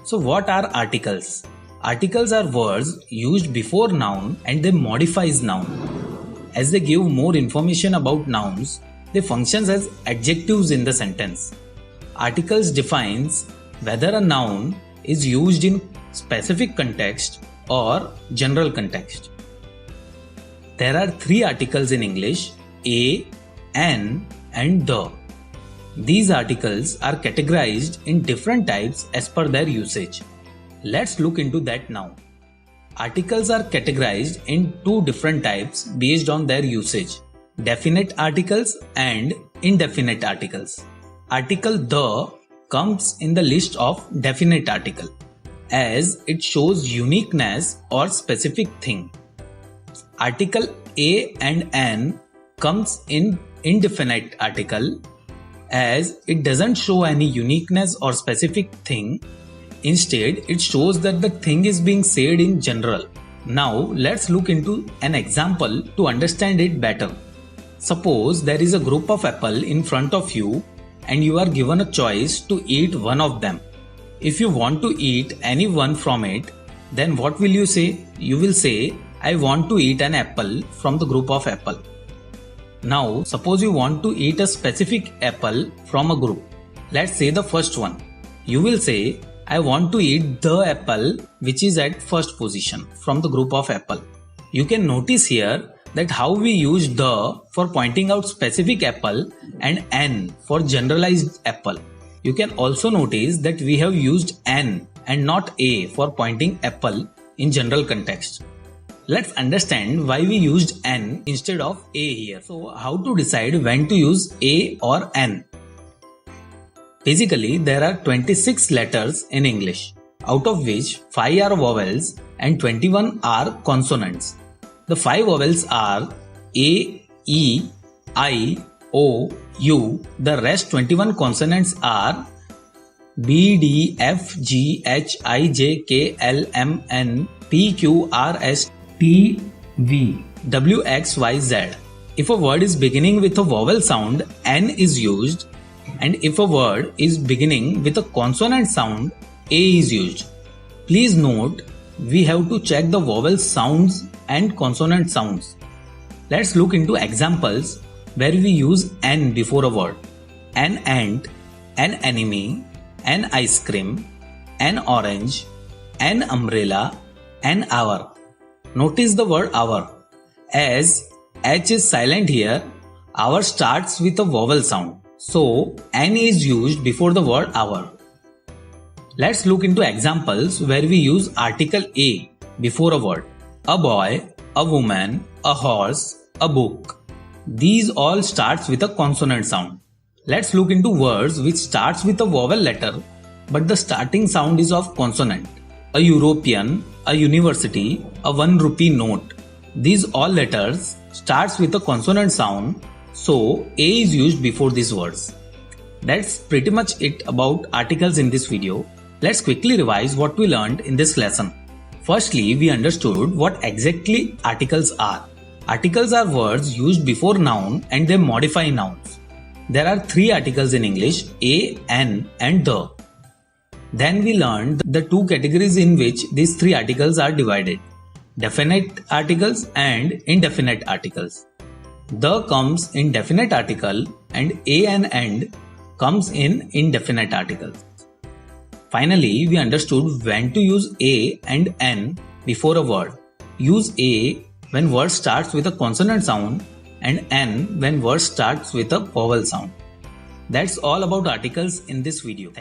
So what are articles? Articles are words used before noun and they modifies noun. As they give more information about nouns, they function as adjectives in the sentence. Articles defines whether a noun is used in specific context or general context. There are three articles in English: a, an, and the. These articles are categorized in different types as per their usage. Let's look into that now. Articles are categorized in two different types based on their usage: definite articles and indefinite articles. Article the comes in the list of definite article as it shows uniqueness or specific thing. Article a and an comes in indefinite article as it doesn't show any uniqueness or specific thing. Instead, it shows that the thing is being said in general. Now, let's look into an example to understand it better. Suppose there is a group of apples in front of you and you are given a choice to eat one of them. If you want to eat any one from it, then what will you say? You will say, I want to eat an apple from the group of apple. Now, suppose you want to eat a specific apple from a group. Let's say the first one. You will say, I want to eat the apple which is at first position from the group of apple. You can notice here that how we use the for pointing out specific apple and an for generalized apple. You can also notice that we have used an and not a for pointing apple in general context. Let's understand why we used an instead of a here. So how to decide when to use a or an? Basically, there are 26 letters in English, out of which 5 are vowels and 21 are consonants. The 5 vowels are A, E, I, O, U. The rest 21 consonants are B, D, F, G, H, I, J, K, L, M, N, P, Q, R, S, T, V, W, X, Y, Z. If a word is beginning with a vowel sound, N is used, and if a word is beginning with a consonant sound, A is used. Please note, we have to check the vowel sounds and consonant sounds. Let's look into examples where we use N before a word. An ant, an enemy, an ice cream, an orange, an umbrella, an hour. Notice the word hour. As H is silent here, hour starts with a vowel sound. So, N is used before the word hour. Let's look into examples where we use article A before a word. A boy, a woman, a horse, a book. These all starts with a consonant sound. Let's look into words which starts with a vowel letter but the starting sound is of consonant. A European, a university, a 1 rupee note. These all letters starts with a consonant sound. So, A is used before these words. That's pretty much it about articles in this video. Let's quickly revise what we learned in this lesson. Firstly, we understood what exactly articles are. Articles are words used before noun and they modify nouns. There are 3 articles in English: a, an, and the. Then we learned the 2 categories in which these 3 articles are divided: definite articles and indefinite articles. The comes in definite article and a and and comes in indefinite articles. Finally, we understood when to use a and an before a word. Use a when word starts with a consonant sound and n when word starts with a vowel sound. That's all about articles in this video. Thank you.